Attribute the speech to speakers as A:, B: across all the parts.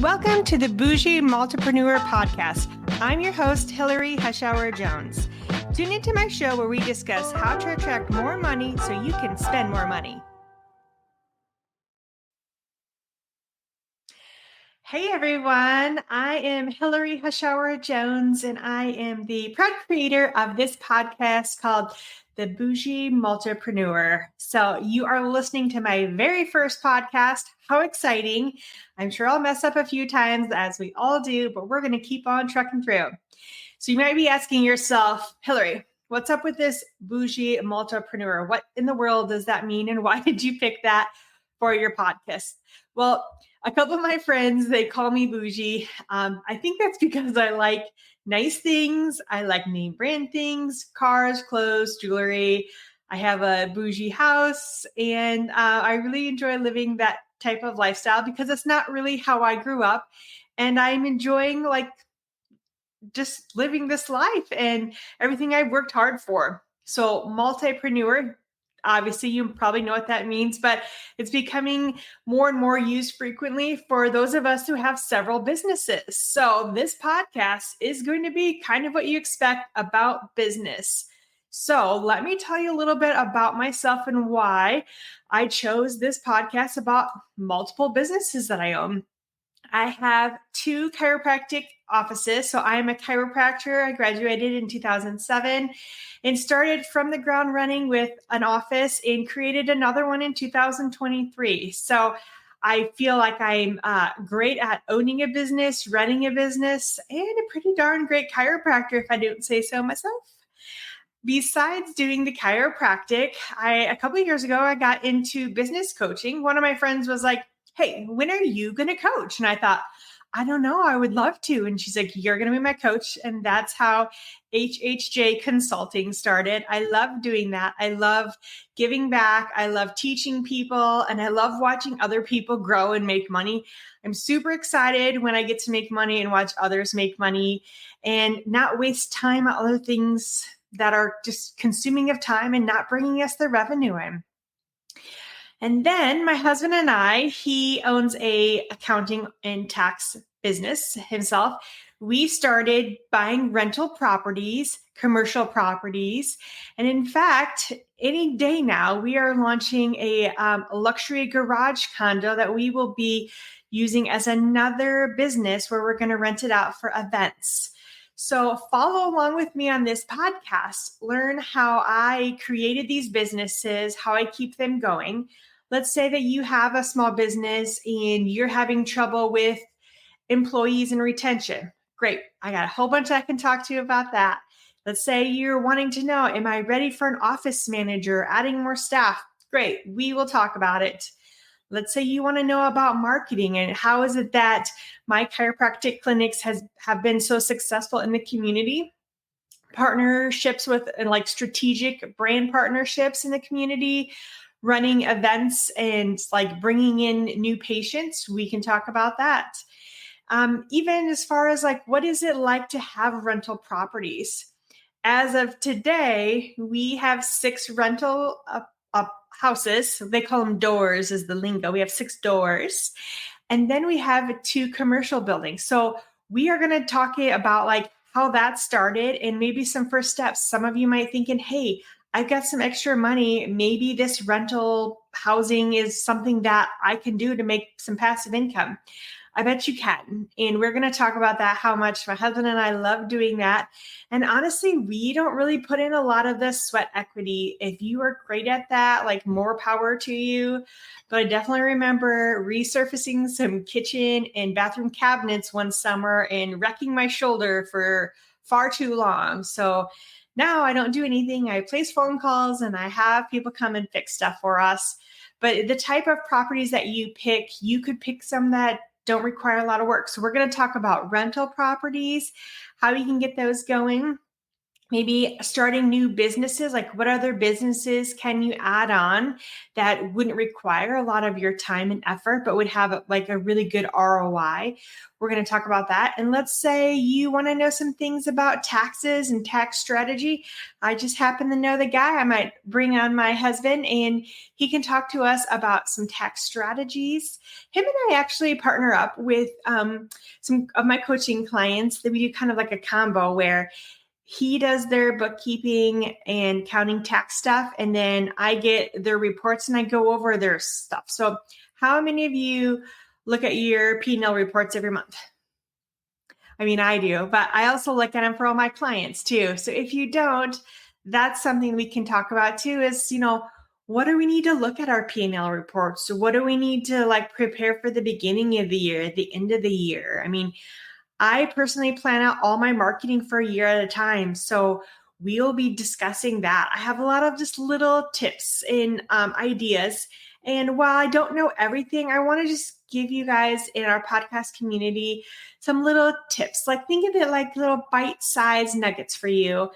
A: Welcome to the Boujee Multipreneur podcast. I'm your host, Hillary Hushauer-Jones. Tune into my show where we discuss how to attract more money so you can spend more money. Hey everyone, I am Hillary Hushauer-Jones and I am the proud creator of this podcast called the Boujee Multipreneur. So you are listening to my very first podcast. How exciting. I'm sure I'll mess up a few times as we all do, but we're going to keep on trucking through. So you might be asking yourself, Hillary, what's up with this Boujee Multipreneur? What in the world does that mean? And why did you pick that for your podcast? Well, a couple of my friends, they call me Boujee. I think that's because I like nice things. I like name brand things, cars, clothes, jewelry. I have a bougie house, and I really enjoy living that type of lifestyle because it's not really how I grew up. And I'm enjoying just living this life and everything I've worked hard for. So multipreneur, obviously you probably know what that means, but it's becoming more and more used frequently for those of us who have several businesses. So this podcast is going to be kind of what you expect about business. So let me tell you a little bit about myself and why I chose this podcast about multiple businesses that I own. I have 2 chiropractic offices. So I am a chiropractor. I graduated in 2007 and started from the ground running with an office and created another one in 2023. So I feel like I'm great at owning a business, running a business, and a pretty darn great chiropractor, if I don't say so myself. Besides doing the chiropractic, a couple of years ago, I got into business coaching. One of my friends was like, hey, when are you going to coach? And I thought, I don't know, I would love to. And she's like, you're going to be my coach. And that's how HHJ Consulting started. I love doing that. I love giving back. I love teaching people, and I love watching other people grow and make money. I'm super excited when I get to make money and watch others make money and not waste time on other things that are just consuming of time and not bringing us the revenue in. And then my husband and I, he owns a accounting and tax business himself. We started buying rental properties, commercial properties. And in fact, any day now, we are launching a luxury garage condo that we will be using as another business where we're going to rent it out for events. So follow along with me on this podcast. Learn how I created these businesses, how I keep them going. Let's say that you have a small business and you're having trouble with employees and retention. Great. I got a whole bunch I can talk to you about that. Let's say you're wanting to know, am I ready for an office manager, adding more staff? Great. We will talk about it. Let's say you want to know about marketing and how is it that my chiropractic clinics have been so successful in the community. Partnerships with strategic brand partnerships in the community, running events and bringing in new patients. We can talk about that. Even as far as what is it like to have rental properties? As of today, we have 6 rental houses. They call them doors is the lingo. We have 6 doors. And then we have 2 commercial buildings. So we are going to talk about how that started and maybe some first steps. Some of you might thinking, hey, I've got some extra money. Maybe this rental housing is something that I can do to make some passive income. I bet you can. And we're going to talk about that, how much my husband and I love doing that. And honestly, we don't really put in a lot of the sweat equity. If you are great at that, more power to you. But I definitely remember resurfacing some kitchen and bathroom cabinets one summer and wrecking my shoulder for far too long. So now I don't do anything. I place phone calls and I have people come and fix stuff for us. But the type of properties that you pick, you could pick some that don't require a lot of work. So we're going to talk about rental properties, how you can get those going. maybe starting new businesses, like what other businesses can you add on that wouldn't require a lot of your time and effort, but would have like a really good ROI. We're going to talk about that. And let's say you want to know some things about taxes and tax strategy. I just happen to know the guy. I might bring on my husband and he can talk to us about some tax strategies. Him and I actually partner up with some of my coaching clients that we do kind of like a combo where he does their bookkeeping and counting tax stuff, and then I get their reports and I go over their stuff. So how many of you look at your P&L reports every month? I mean, I do, but I also look at them for all my clients too. So if you don't, that's something we can talk about too is, what do we need to look at our P&L reports? So what do we need to like prepare for the beginning of the year, the end of the year? I mean, I personally plan out all my marketing for a year at a time. So we'll be discussing that. I have a lot of just little tips and ideas. And while I don't know everything, I want to just give you guys in our podcast community some little tips. Like think of it like little bite-sized nuggets for you.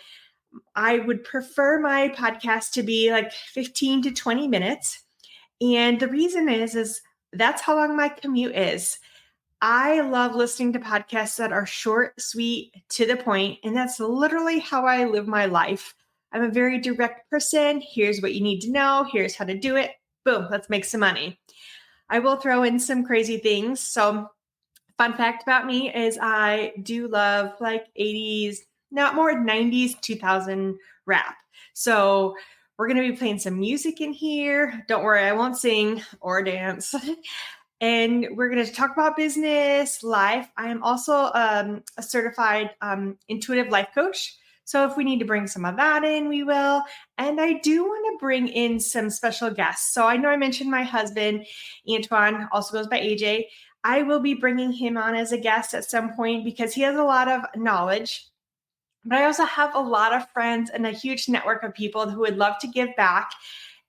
A: I would prefer my podcast to be like 15 to 20 minutes. And the reason is that's how long my commute is. I love listening to podcasts that are short, sweet, to the point, and that's literally how I live my life. I'm a very direct person. Here's what you need to know. Here's how to do it. Boom, let's make some money. I will throw in some crazy things. So, fun fact about me is I do love like 80s, not more 90s, 2000 rap. So, we're going to be playing some music in here. Don't worry, I won't sing or dance. And we're going to talk about business, life. I am also a certified intuitive life coach. So if we need to bring some of that in, we will. And I do want to bring in some special guests. So I know I mentioned my husband, Antoine, also goes by AJ. I will be bringing him on as a guest at some point because he has a lot of knowledge. But I also have a lot of friends and a huge network of people who would love to give back.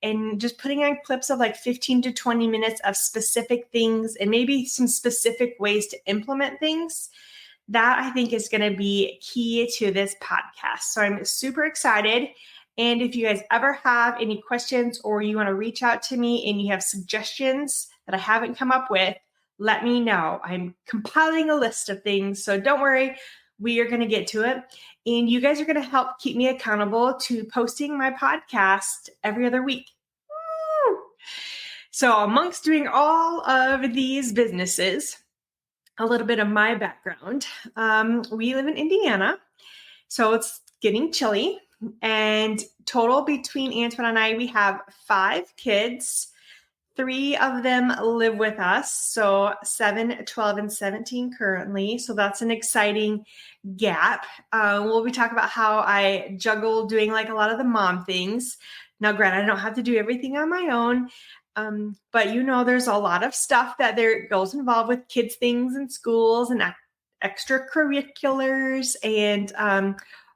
A: And just putting on clips of like 15 to 20 minutes of specific things and maybe some specific ways to implement things, that I think is going to be key to this podcast. So I'm super excited. And if you guys ever have any questions or you want to reach out to me and you have suggestions that I haven't come up with, let me know. I'm compiling a list of things. So don't worry, we are going to get to it. And you guys are going to help keep me accountable to posting my podcast every other week. Woo! So amongst doing all of these businesses, a little bit of my background. We live in Indiana, so it's getting chilly. And total between Antoine and I, we have 5 kids. 3 of them live with us. So 7, 12, and 17 currently. So that's an exciting gap. We'll be talking about how I juggle doing like a lot of the mom things. Now, granted, I don't have to do everything on my own. But there's a lot of stuff that there goes involved with kids things and schools and extracurriculars. And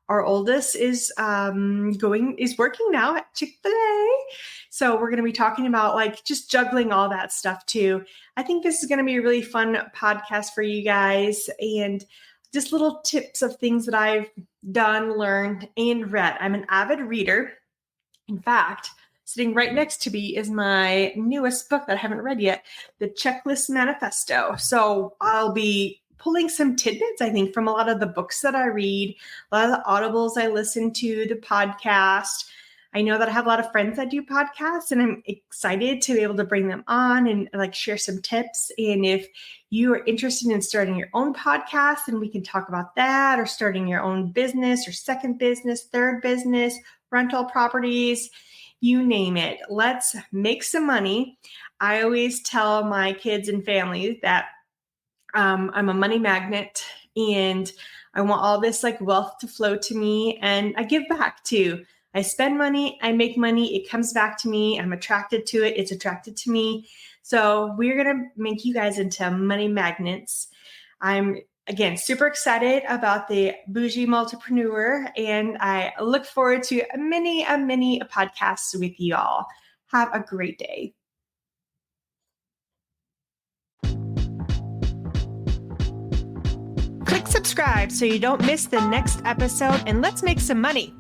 A: our oldest is working now at Chick-fil-A. So we're going to be talking about like just juggling all that stuff too. I think this is going to be a really fun podcast for you guys and just little tips of things that I've done, learned, and read. I'm an avid reader. In fact, sitting right next to me is my newest book that I haven't read yet, The Checklist Manifesto. So I'll be pulling some tidbits, I think, from a lot of the books that I read, a lot of the audibles I listen to, the podcast. I know that I have a lot of friends that do podcasts, and I'm excited to be able to bring them on and like share some tips. And if you are interested in starting your own podcast, then we can talk about that, or starting your own business, or second business, third business, rental properties, you name it. Let's make some money. I always tell my kids and family that I'm a money magnet and I want all this like wealth to flow to me, and I give back too. I spend money, I make money, it comes back to me. I'm attracted to it, it's attracted to me. So we're going to make you guys into money magnets. I'm, again, super excited about the Boujee Multipreneur, and I look forward to many podcasts with you all. Have a great day. Click subscribe so you don't miss the next episode, and let's make some money.